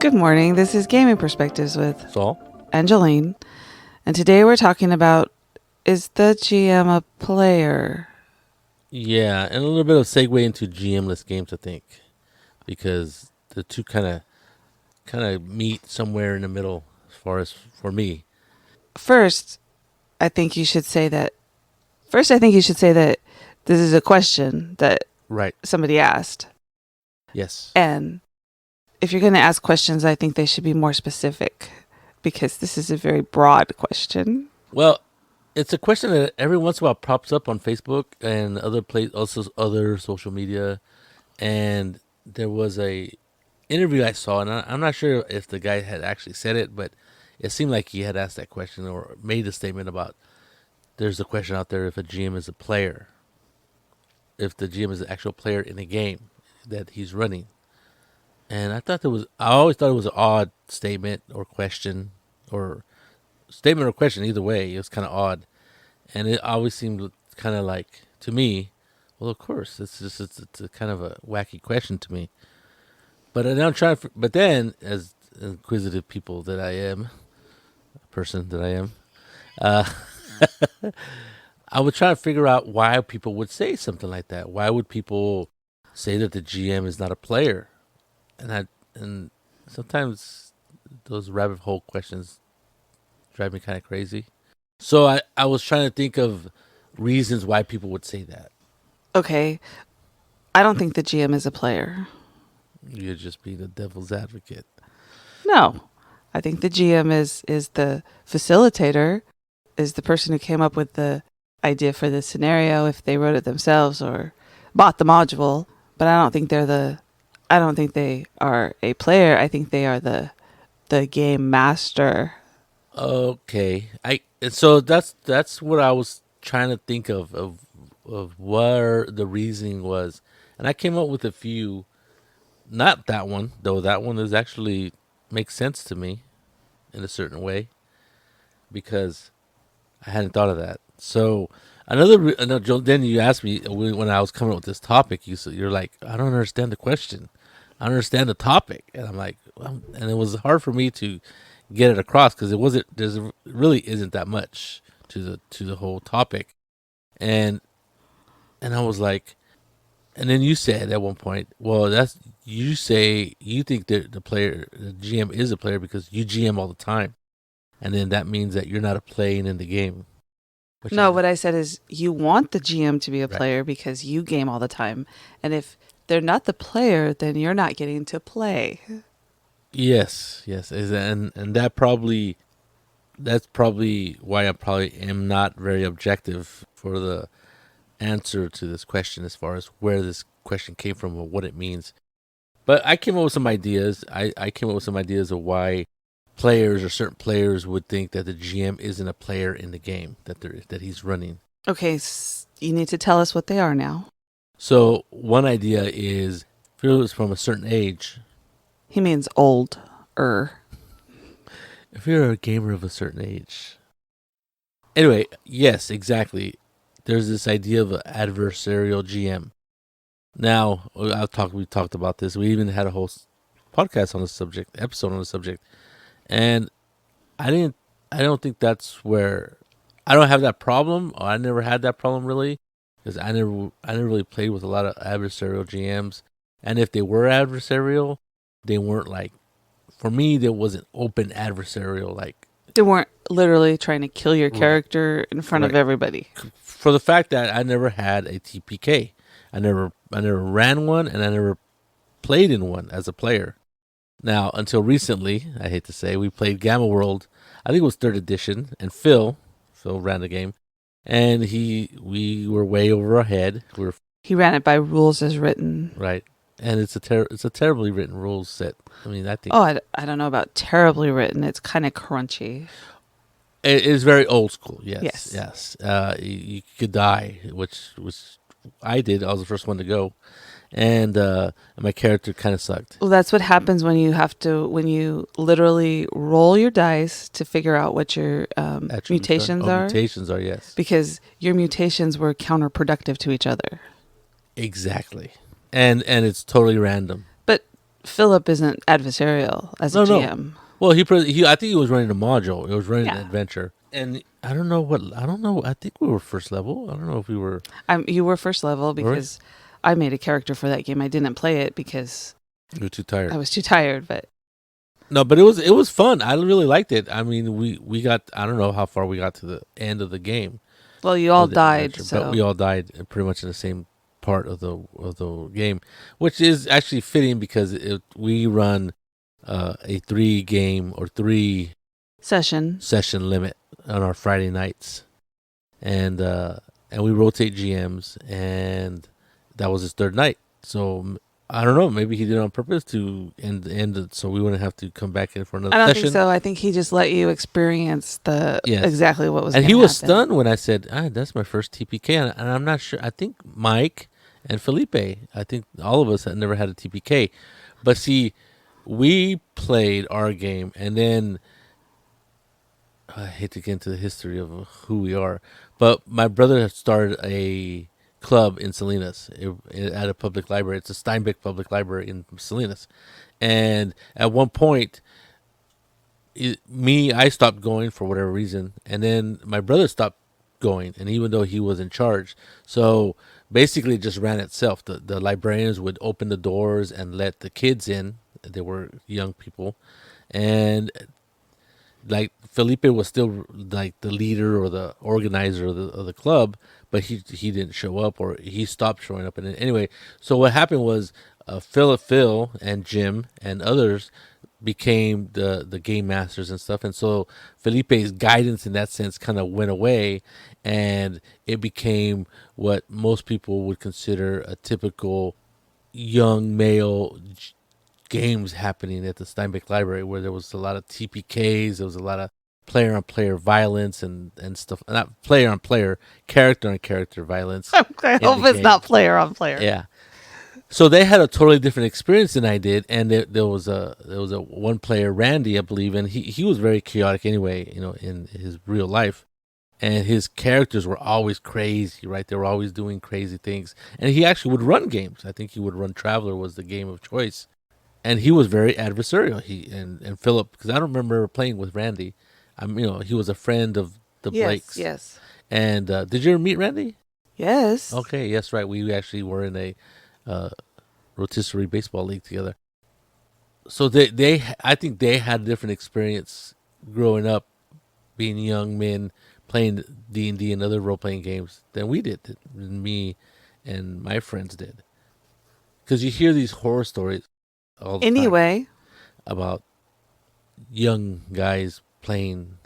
Good morning. This is Gaming Perspectives with Saul and Jolene. And today we're talking about, is the GM a player? Yeah, and a little bit of segue into GM-less games, I think, because the two kind of meet somewhere in the middle as far as for me. First, I think you should say that this is a question that Right. somebody asked. Yes. And if you're going to ask questions, I think they should be more specific because this is a very broad question. Well, it's a question that every once in a while pops up on Facebook and also other social media. And there was a interview I saw, and I'm not sure if the guy had actually said it, but it seemed like he had asked that question or made a statement about there's a question out there if a GM is a player, if the GM is an actual player in a game that he's running. And I always thought it was an odd statement or question, or either way. It was kind of odd. And it always seemed kind of like, to me, well, of course, it's a kind of a wacky question to me. But then, as inquisitive people that I am, uh, I would try to figure out why people would say something like that. Why would people say that the GM is not a player? And sometimes those rabbit hole questions drive me kind of crazy. So I was trying to think of reasons why people would say that. Okay. I don't think the GM is a player. You're just being a devil's advocate. No. I think the GM is the facilitator, is the person who came up with the idea for the scenario if they wrote it themselves or bought the module. But I don't think they are a player. I think they are the game master. Okay. So that's what I was trying to think of what the reasoning was. And I came up with a few. Not that one, though. That one is actually makes sense to me in a certain way because I hadn't thought of that. So then you asked me when I was coming up with this topic. You're like, I don't understand the question. I don't understand the topic, and I'm like, well, and it was hard for me to get it across because it really isn't that much to the whole topic, and I was like. And then you said at one point, well, you say you think that the GM is a player because you GM all the time. And then that means that you're not playing in the game. No, what I said is you want the GM to be a Right. player because you game all the time. And if they're not the player, then you're not getting to play. Yes. And that's probably why I probably am not very objective for the answer to this question as far as where this question came from or what it means. But I came up with some ideas. I came up with some ideas of why players or certain players would think that the GM isn't a player in the game that he's running. Okay, you need to tell us what they are now. So one idea is if it was from a certain age. He means older. If you're a gamer of a certain age. Anyway, yes, exactly. There's this idea of an adversarial GM. Now, we talked about this. We even had a whole podcast on the subject, episode on the subject. And I don't think that's where, I don't have that problem. Or I never had that problem really. Because I never really played with a lot of adversarial GMs. And if they were adversarial, they weren't like, for me, there wasn't open adversarial like. They weren't literally trying to kill your character in front of everybody. For the fact that I never had a TPK. I never ran one, and I never played in one as a player. Now, until recently, I hate to say, we played Gamma World. I think it was 3rd edition, and Phil ran the game, and we were way over our head. He ran it by rules as written. Right, and it's a terribly written rules set. I mean, I think. Oh, I don't know about terribly written. It's kind of crunchy. It is very old school. Yes. You could die, which I did. I was the first one to go, and my character kind of sucked. Well, that's what happens when you literally roll your dice to figure out what your mutations are. Mutations are, yes. Because your mutations were counterproductive to each other. Exactly, and it's totally random. But Philip isn't adversarial as a No, no. GM. Well, he I think he was running a module. He was running an Yeah. adventure, and I don't know what I don't know. I think we were first level. I don't know if we were. You were first level Were we? because I made a character for that game. I didn't play it because We were too tired. I was too tired, but No, but it was fun. I really liked it. I mean, we got I don't know how far we got to the end of the game. well, you all Of the died, adventure, but so we all died pretty much in the same part of the game, which is actually fitting because we run a 3 game or 3 session. session limit on our Friday nights, and we rotate GMs, and that was his third night. So I don't know. Maybe he did it on purpose to end it, so we wouldn't have to come back in for another I don't session. think so. I think he just let you experience Yes. exactly what was. And he gonna was happen. stunned when I said, "That's my first TPK," and I'm not sure. I think Mike and Felipe. I think all of us had never had a TPK, but see, we played our game, and then I hate to get into the history of who we are, but my brother had started a club in Salinas at a public library. It's a Steinbeck Public Library in Salinas, and at one point, I stopped going for whatever reason, and then my brother stopped going, and even though he was in charge, so basically it just ran itself. The librarians would open the doors and let the kids in. They were young people, and like Felipe was still like the leader or the organizer of the club, but he didn't show up, or he stopped showing up. And anyway, so what happened was Phil and Jim and others became the game masters and stuff, and so Felipe's guidance in that sense kind of went away, and it became what most people would consider a typical young male games happening at the Steinbeck Library, where there was a lot of TPKs, there was a lot of player on player violence and stuff. Not player on player, character on character violence. I hope it's not player on player. Yeah. So they had a totally different experience than I did, and there was a one player, Randy, I believe, and he was very chaotic anyway, in his real life, and his characters were always crazy, right? They were always doing crazy things, and he actually would run games. I think he would run Traveler was the game of choice, and he was very adversarial. He and Philip, because I don't remember playing with Randy. He was a friend of the Blakes. Yes. And did you ever meet Randy? Yes. Okay, yes, right. We actually were in a rotisserie baseball league together. So I think they had a different experience growing up, being young men playing D&D and other role playing games than we did, than me and my friends did. Because you hear these horror stories all the time about young guys playing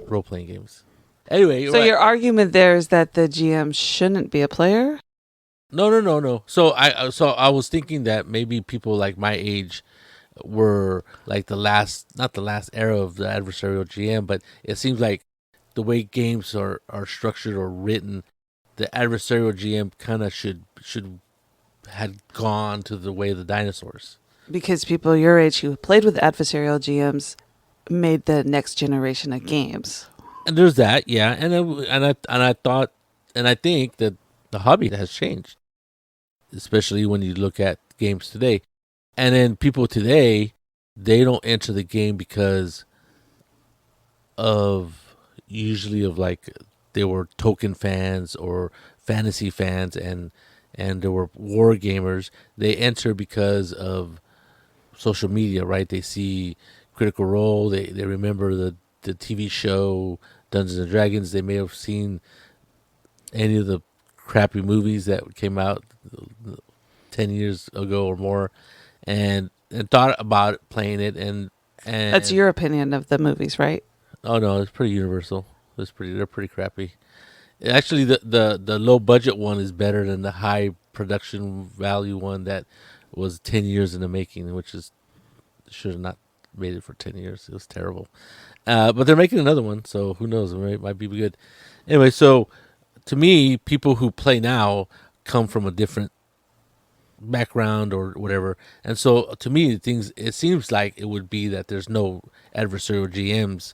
role playing games. Anyway, so your argument there is that the GM shouldn't be a player? No. So I was thinking that maybe people like my age were like not the last era of the adversarial GM, but it seems like the way games are structured or written, the adversarial GM kind of should had gone to the way of the dinosaurs. Because people your age who played with adversarial GMs made the next generation of games. And there's that, yeah. I thought, and I think that the hobby has changed, especially when you look at games today. And then people today, they don't enter the game because of like they were token fans or fantasy fans, and they were war gamers. They enter because of social media, right? They see Critical Role. They remember the TV show Dungeons and Dragons. They may have seen any of the crappy movies that came out 10 years ago or more, and thought about playing it. And That's your opinion of the movies, right? Oh no, it's pretty universal. They're pretty crappy. Actually, the low budget one is better than the high production value one that was 10 years in the making, which should have not made it for 10 years. It was terrible. But they're making another one, so who knows? It might be good. Anyway, so to me, people who play now come from a different background or whatever, and so to me, it seems like it would be that there's no adversarial GMs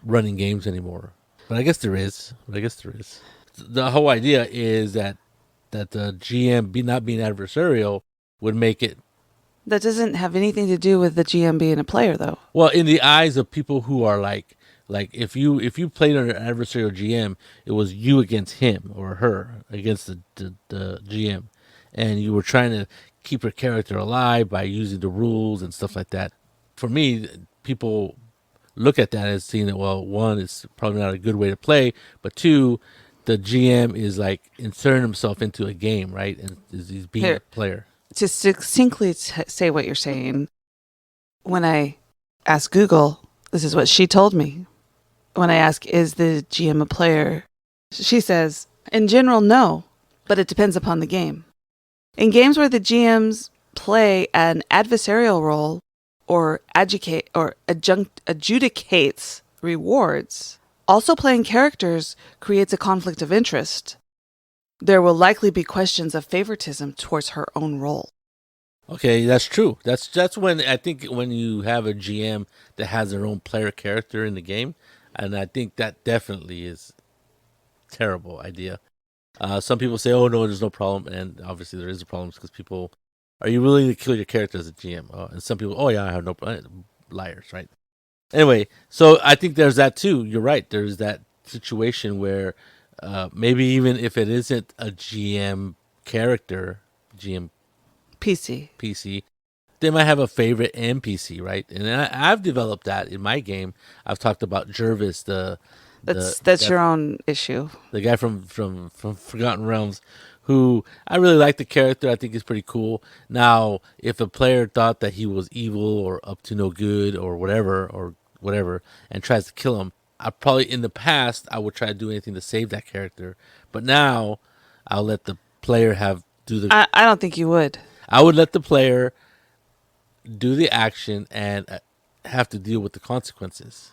running games anymore. But I guess there is. The whole idea is that the GM not being adversarial would make it That doesn't have anything to do with the GM being a player, though. Well, in the eyes of people who are like if you played under an adversarial GM, it was you against him or her against the GM, and you were trying to keep your character alive by using the rules and stuff like that. For me, people look at that as seeing that, well, one, it's probably not a good way to play, but two, the GM is like inserting himself into a game, right? And he's being Here, a player. to succinctly say what you're saying, when I asked Google, this is what she told me. When I ask, is the GM a player? She says, in general, no, but it depends upon the game. In games where the GMs play an adversarial role or adjudicates rewards, also playing characters creates a conflict of interest. There will likely be questions of favoritism towards her own role. Okay, that's true. That's when I think when you have a GM that has their own player character in the game, and I think that definitely is a terrible idea. Some people say, "Oh no, there's no problem," and obviously there is a problem because people are you willing to kill your character as a GM? And some people, "Oh yeah, I have no problem." Liars, right? Anyway, so I think there's that too. You're right. There's that situation where maybe even if it isn't a GM character, GM PC, they might have a favorite NPC, right? And I've developed that in my game. I've talked about Jervis, That's your own issue. the guy from Forgotten Realms, who I really like the character. I think he's pretty cool. Now, if a player thought that he was evil or up to no good or whatever, and tries to kill him, I probably in the past I would try to do anything to save that character. But now, I'll let the player I don't think you would. I would let the player do the action and have to deal with the consequences.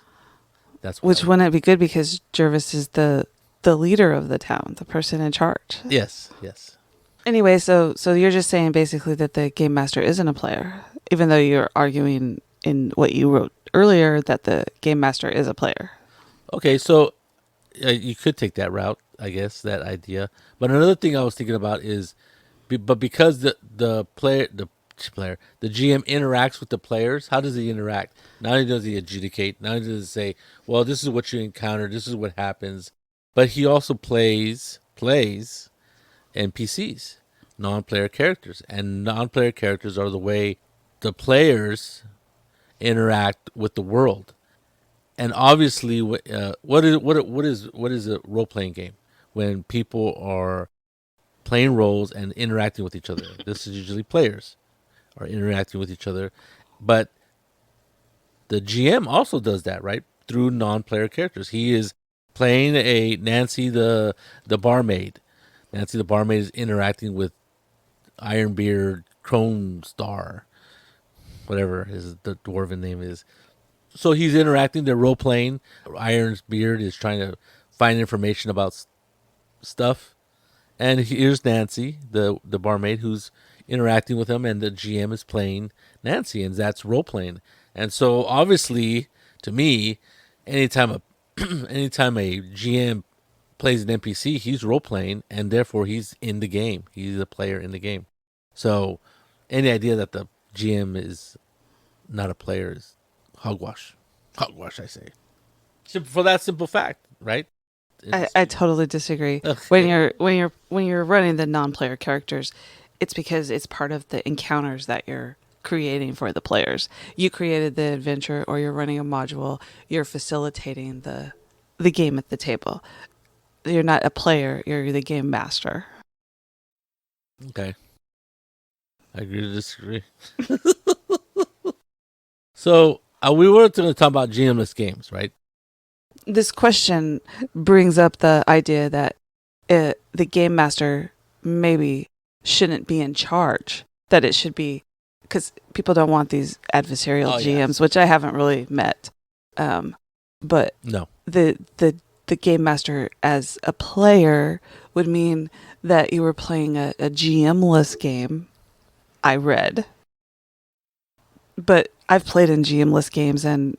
That's what Which wouldn't it be good because Jervis is the leader of the town, the person in charge. Yes. Anyway, so you're just saying basically that the game master isn't a player, even though you're arguing in what you wrote earlier that the game master is a player. Okay, so you could take that route, I guess, that idea. But another thing I was thinking about is, because the GM interacts with the players. How does he interact? Not only does he adjudicate, not only does he say, "Well, this is what you encounter, this is what happens," but he also plays NPCs, non-player characters, and non-player characters are the way the players interact with the world. And obviously, what is a role playing game? When people are playing roles and interacting with each other. This is usually players are interacting with each other, but the GM also does that, right? Through non-player characters. He is playing a Nancy the barmaid. Nancy the barmaid is interacting with Ironbeard Crone Star, whatever the dwarven name is. So he's interacting, they're role playing. Iron's Beard is trying to find information about stuff. And here's Nancy, the barmaid, who's interacting with him, and the GM is playing Nancy, and that's role playing. And so obviously, to me, anytime a GM plays an NPC, he's role playing, and therefore he's in the game. He's a player in the game. So any idea that the GM is not a player is hogwash. Hogwash, I say. For that simple fact, right? I totally disagree. Ugh. When you're running the non-player characters, it's because it's part of the encounters that you're creating for the players. You created the adventure, or you're running a module. You're facilitating the game at the table. You're not a player. You're the game master. Okay. I agree to disagree. So we were going to talk about GMless games, right? This question brings up the idea that the game master maybe shouldn't be in charge. That it should be, because people don't want these adversarial GMs, which I haven't really met. But no, the game master as a player would mean that you were playing a GM-less game. I read, but I've played in GM-less games, and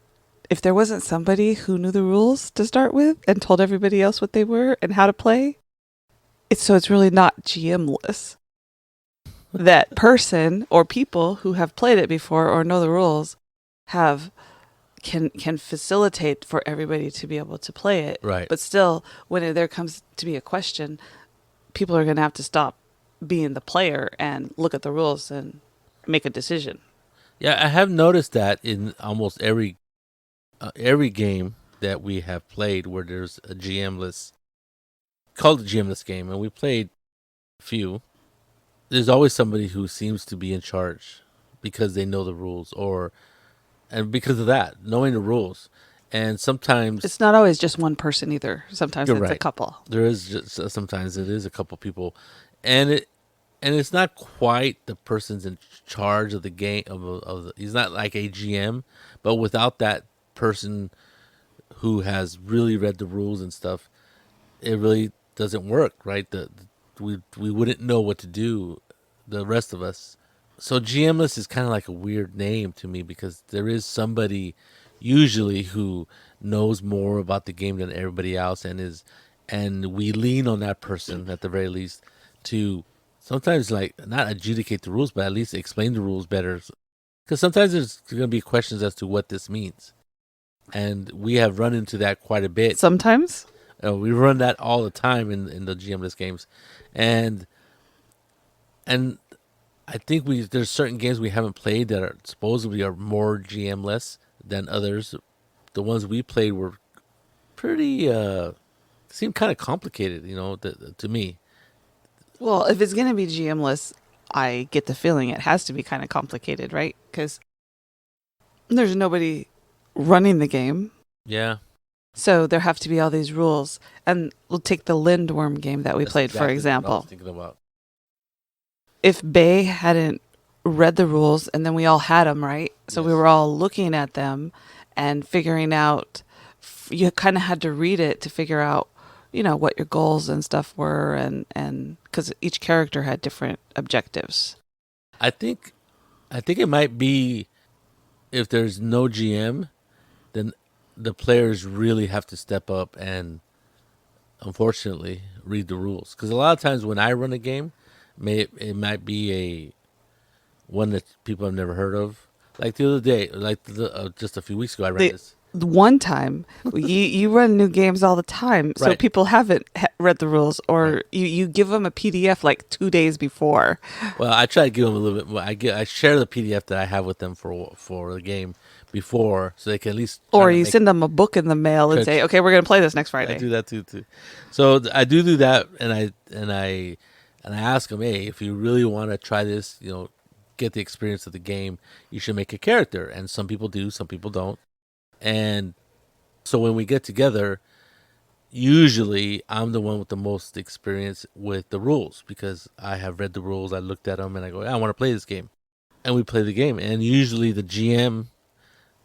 if there wasn't somebody who knew the rules to start with and told everybody else what they were and how to play, it's really not GM-less. that person or people who have played it before or know the rules have can facilitate for everybody to be able to play it. Right. But still, when there comes to be a question, people are going to have to stop being the player and look at the rules and make a decision. Yeah, I have noticed that in almost every game that we have played where there's a GM-less, called a GM-less game, and we played a few. There's always somebody who seems to be in charge because they know the rules, and because of that, knowing the rules. And sometimes It's not always just one person either. Sometimes you're it's a right. couple. There is just, sometimes it is a couple people, and it's not quite the person's in charge of the game he's not like a GM, but without that person who has really read the rules and stuff, it really doesn't work, right? We wouldn't know what to do, the rest of us. So GMless is kind of like a weird name to me because there is somebody usually who knows more about the game than everybody else and we lean on that person at the very least to sometimes like not adjudicate the rules but at least explain the rules better, because sometimes there's going to be questions as to what this means, and we have run into that quite a bit. Sometimes We run that all the time in the GMless games, and I think there's certain games we haven't played that are supposedly are more GM-less than others. The ones we played were pretty seemed kind of complicated, to me. Well, if it's going to be GM-less, I get the feeling it has to be kind of complicated, right? Because there's nobody running the game. Yeah. So there have to be all these rules. And we'll take the Lindworm game that we That's played, exactly for what I example. was thinking about. If Bay hadn't read the rules and then we all had them, right? So we Yes. were all looking at them and figuring out, you kind of had to read it to figure out, what your goals and stuff were, and because each character had different objectives. I think it might be if there's no GM, then the players really have to step up and unfortunately read the rules. Because a lot of times when I run a game, it might be a one that people have never heard of. Like the other day, just a few weeks ago, I ran this. The one time you run new games all the time, so Right. people haven't read the rules, or Right. you give them a PDF like 2 days before. Well, I try to give them a little bit more. I share the PDF that I have with them for the game before, so they can at least. Or you send them a book in the mail and Try- say, "Okay, we're going to play this next I Friday." do that too. So I do that, and I ask them, hey, if you really want to try this, get the experience of the game, you should make a character. And some people do, some people don't. And so when we get together, usually I'm the one with the most experience with the rules because I have read the rules, I looked at them, and I go, I want to play this game. And we play the game. And usually the GM,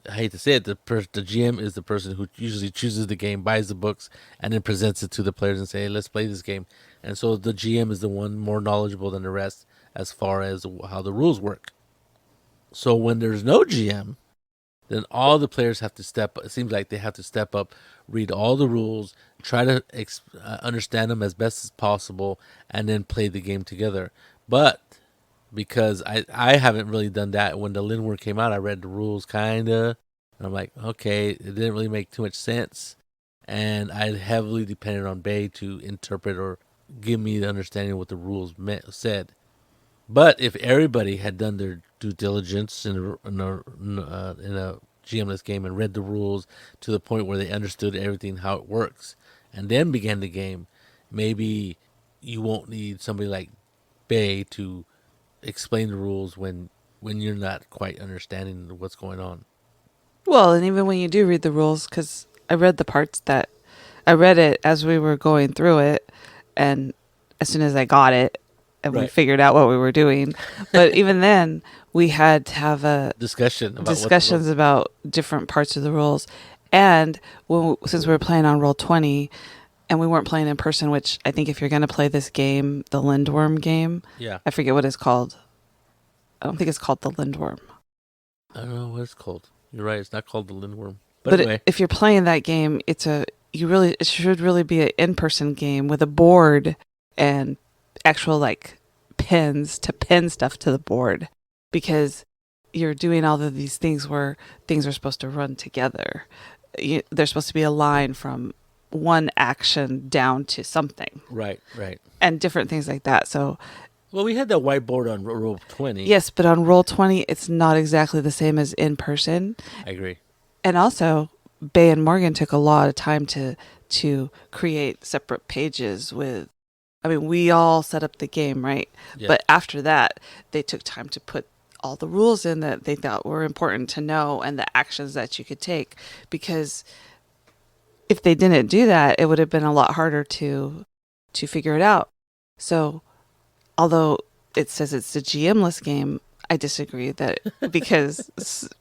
I hate to say it, the GM is the person who usually chooses the game, buys the books, and then presents it to the players and say, hey, let's play this game. And so the GM is the one more knowledgeable than the rest as far as how the rules work. So when there's no GM, then all the players have to step up. It seems like they have to step up, read all the rules, try to understand them as best as possible, and then play the game together. But because I haven't really done that. When the Lindworm came out, I read the rules kind of, and I'm like, okay, it didn't really make too much sense. And I heavily depended on Bay to interpret or give me the understanding of what the rules said. But if everybody had done their due diligence in a GMless game and read the rules to the point where they understood everything, how it works, and then began the game, maybe you won't need somebody like Bay to explain the rules when you're not quite understanding what's going on. Well, and even when you do read the rules, because I read the parts that I read it as we were going through it, and as soon as I got it, and we Right. figured out what we were doing. But even then, we had to have a discussions about different parts of the rules. And since we were playing on Roll20, and we weren't playing in person, which I think if you're going to play this game, the Lindworm game, Yeah, I forget what it's called. I don't think it's called the Lindworm. I don't know what it's called. You're right, it's not called the Lindworm. But Anyway, if you're playing that game, it should really be an in-person game with a board and actual like pins to pin stuff to the board, because you're doing all of these things where things are supposed to run together. There's supposed to be a line from one action down to something, Right, right. and different things like that. So Well, we had that whiteboard on roll 20. yes, but on Roll20, it's not exactly the same as in person. I agree. And also, Bay and Morgan took a lot of time to create separate pages with. I mean, we all set up the game, right? Yeah. But after that, they took time to put all the rules in that they thought were important to know and the actions that you could take. Because if they didn't do that, it would have been a lot harder to figure it out. So, although it says it's a GM-less game, I disagree that because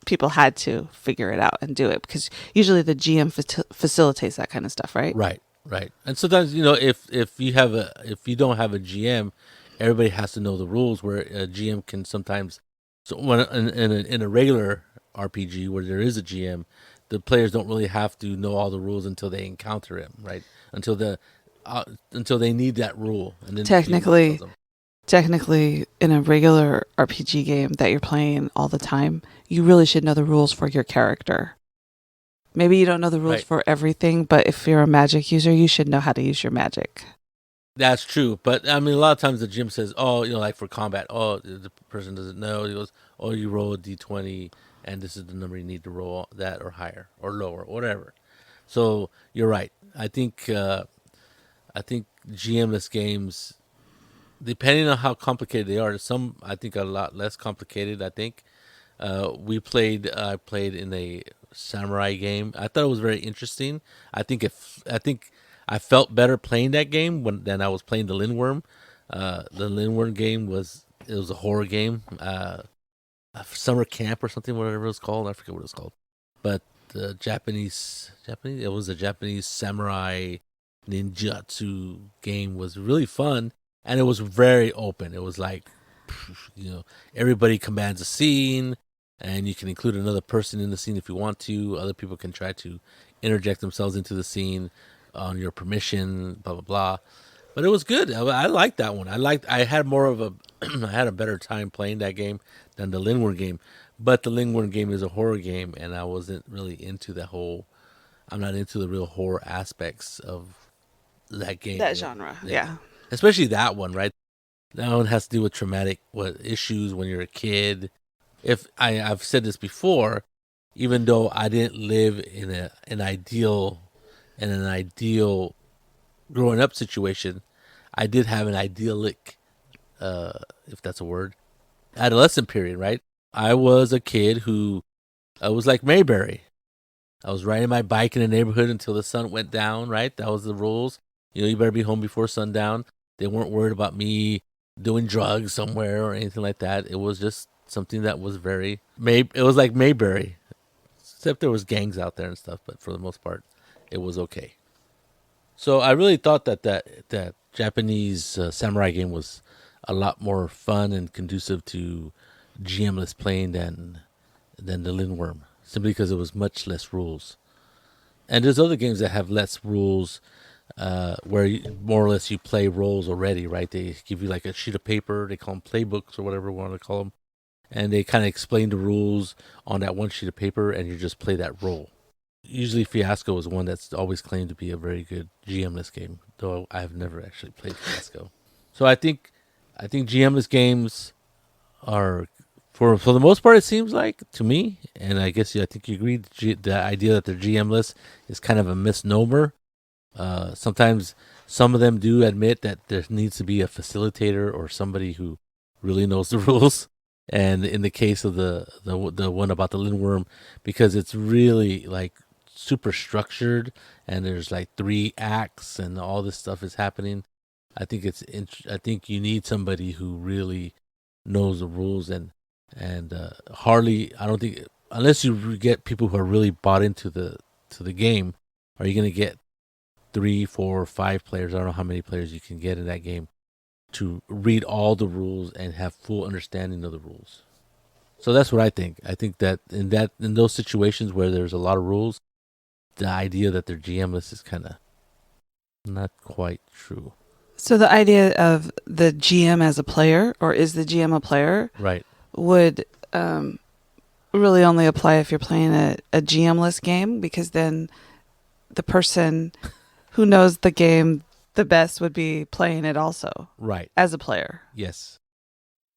people had to figure it out and do it, because usually the GM facilitates that kind of stuff, right? Right, right. And sometimes, if you don't have a GM, everybody has to know the rules. Where a GM can sometimes, so when in a regular RPG where there is a GM, the players don't really have to know all the rules until they encounter him, right? Until they need that rule, and then the GM tells them. Technically, in a regular RPG game that you're playing all the time, you really should know the rules for your character. Maybe you don't know the rules Right. for everything, but if you're a magic user, you should know how to use your magic. That's true, but I mean, a lot of times the GM says, "Oh, like for combat, oh, the person doesn't know." He goes, "Oh, you roll a d20, and this is the number you need to roll, that or higher or lower, whatever." So you're right. I think GMless games, depending on how complicated they are, some I think are a lot less complicated. I think I played in a samurai game. I thought it was very interesting. I think I felt better playing that game than I was playing the Lindworm. The Lindworm game was a horror game, summer camp or something, whatever it was called. I forget what it was called, but the Japanese, it was a Japanese samurai ninjutsu game, was really fun, and it was very open. It was like, everybody commands a scene, and you can include another person in the scene if you want to. Other people can try to interject themselves into the scene on your permission, blah blah blah. But it was good. I liked that one. I had more of a I had a better time playing that game than the Lindworm game. But the Lindworm game is a horror game, and I wasn't really into the whole. I'm not into the real horror aspects of that game. That genre, yeah. Especially that one, right? That one has to do with traumatic issues when you're a kid. I've said this before, even though I didn't live in an ideal growing up situation, I did have an idyllic, if that's a word, adolescent period, right? I was a kid who was like Mayberry. I was riding my bike in the neighborhood until the sun went down, right? That was the rules. You better be home before sundown. They weren't worried about me doing drugs somewhere or anything like that. It was just something that was it was like Mayberry. Except there was gangs out there and stuff, but for the most part, it was okay. So I really thought that Japanese samurai game was a lot more fun and conducive to GMless playing than the Lindworm, simply because it was much less rules. And there's other games that have less rules, where more or less you play roles already, right? They give you like a sheet of paper. They call them playbooks or whatever we want to call them, and they kind of explain the rules on that one sheet of paper, and you just play that role. Usually Fiasco is one that's always claimed to be a very good GMless game, though I've never actually played Fiasco. So I think GMless games are, for the most part, it seems like to me, and I guess I think you agree, the idea that they're GMless is kind of a misnomer. Sometimes some of them do admit that there needs to be a facilitator or somebody who really knows the rules. And in the case of the one about the Lindworm, because it's really like super structured and there's like 3 acts and all this stuff is happening, I think I think you need somebody who really knows the rules, and hardly, I don't think, unless you get people who are really bought into the game, are you going to get 3, 4, 5 players? I don't know how many players you can get in that game to read all the rules and have full understanding of the rules. So that's what I think. I think that in those situations where there's a lot of rules, the idea that they're GMless is kind of not quite true. So the idea of the GM as a player, or is the GM a player, Right. would really only apply if you're playing a GM-less game, because then the person who knows the game the best would be playing it also Right. as a player. Yes.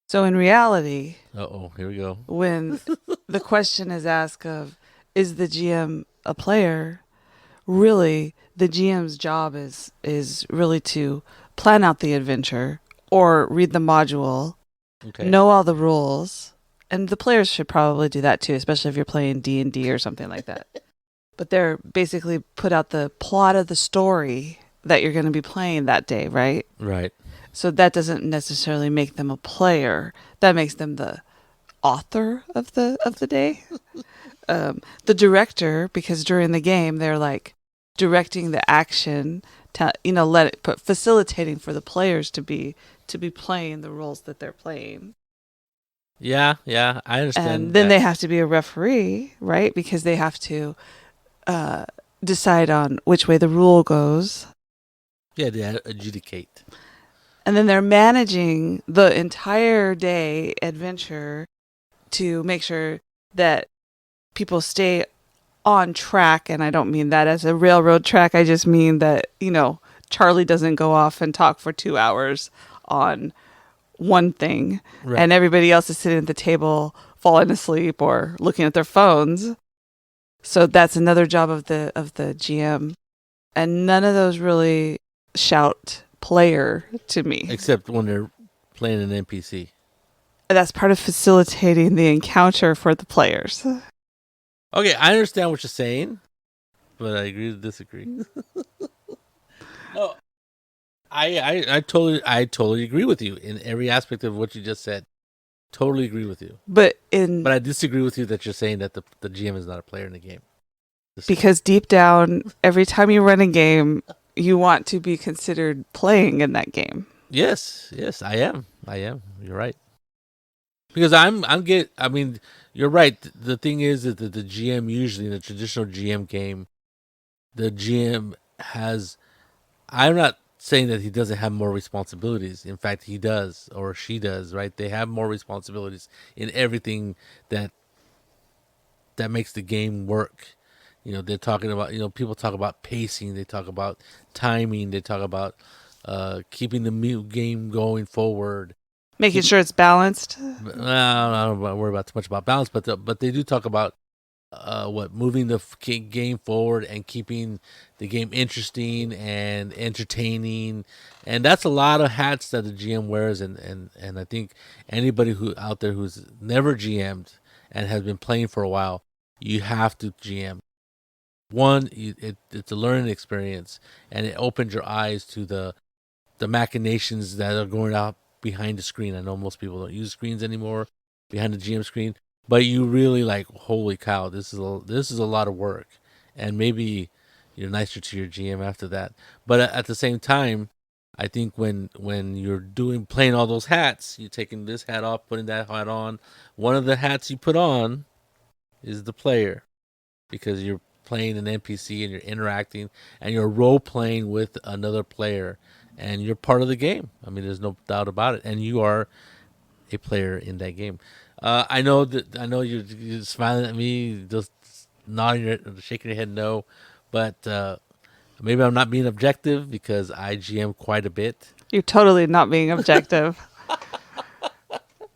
So in reality, Here we go. when the question is asked of, is the GM a player, really the GM's job is really to plan out the adventure or read the module, Okay. know all the rules, and the players should probably do that too, especially if you're playing D&D or something like that. But they're basically put out the plot of the story that you're going to be playing that day, right? Right. So that doesn't necessarily make them a player. That makes them the author of the day. The director, because during the game they're like directing the action, facilitating for the players to be playing the roles that they're playing. Yeah. I understand. And then they have to be a referee, right? Because they have to decide on which way the rule goes. Yeah, they adjudicate. And then they're managing the entire day adventure to make sure that people stay on track. And I don't mean that as a railroad track. I just mean that, Charlie doesn't go off and talk for 2 hours on one thing, Right. and everybody else is sitting at the table falling asleep or looking at their phones. So that's another job of the GM. And none of those really shout player to me. Except when they're playing an NPC. That's part of facilitating the encounter for the players. Okay, I understand what you're saying, but I agree to disagree. No, I totally agree with you in every aspect of what you just said. Totally agree with you. But I disagree with you that you're saying that the GM is not a player in the game. Because deep down, every time you run a game, you want to be considered playing in that game. Yes, I am. You're right. Because you're right. The thing is that the GM usually in the traditional GM game, the GM has. I'm not saying that he doesn't have more responsibilities. In fact, he does, or she does. Right? They have more responsibilities in everything that makes the game work. They're talking about. People talk about pacing. They talk about timing. They talk about keeping the game going forward. Making sure it's balanced. I don't worry about too much about balance, but they do talk about moving the game forward and keeping the game interesting and entertaining, and that's a lot of hats that the GM wears. And I think anybody who out there who's never GM'd and has been playing for a while, you have to GM. One, it's a learning experience, and it opens your eyes to the machinations that are going out behind the screen. I know most people don't use screens anymore behind the GM screen, but you really like, holy cow, this is a lot of work, and maybe you're nicer to your GM after that. But at the same time, I think when you're playing all those hats, you're taking this hat off, putting that hat on. One of the hats you put on is the player, because you're playing an NPC and you're interacting and you're role playing with another player, and you're part of the game. I mean, there's no doubt about it, and you are a player in that game. I know you're smiling at me, just shaking your head no, but maybe I'm not being objective because I GM quite a bit. You're totally not being objective.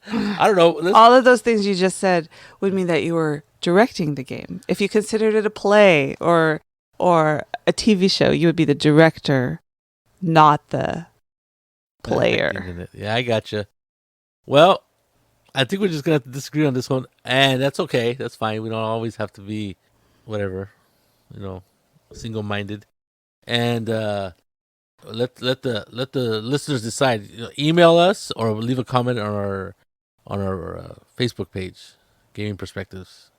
I don't know. All of those things you just said would mean that you were directing the game. If you considered it a play or a TV show, you would be the director, not the player. Yeah, I gotcha. Well, I think we're just gonna have to disagree on this one, and that's okay. That's fine. We don't always have to be whatever, single-minded. And let the listeners decide. Email us or leave a comment on our Facebook page, Gaming Perspectives.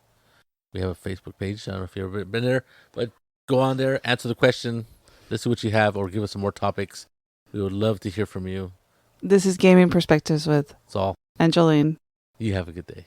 We have a Facebook page. I don't know if you've ever been there, but go on there, answer the question, let's see what you have, or give us some more topics. We would love to hear from you. This is Gaming Perspectives with Saul and Jolene. You have a good day.